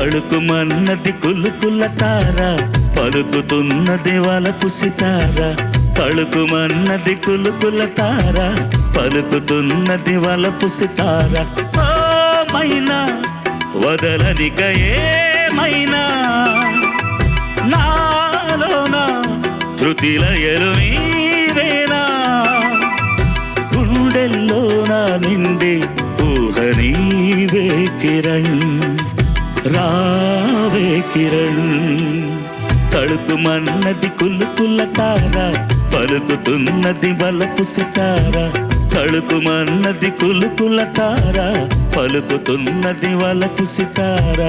తళుకుమన్నది కులుకుల తార, పలుకుతున్నది వలపు సితార. తళుకుమన్నది కులుకుల తార, పలుకుతున్నది వలపు సితార. ఓ మైనా వదలనిక ఏమైనా, నాలోన శృతిలయలు నీవేనా. గుండెల్లోన నిండే ఊహ నీవే కిరణ్, రావే కిరణ్. తళుకుమన్నది కులుకుల తార, పలుకుతున్నది వలపు సితార. తళుకుమన్నది కులుకుల తార, పలుకుతున్నది వలపు సితార.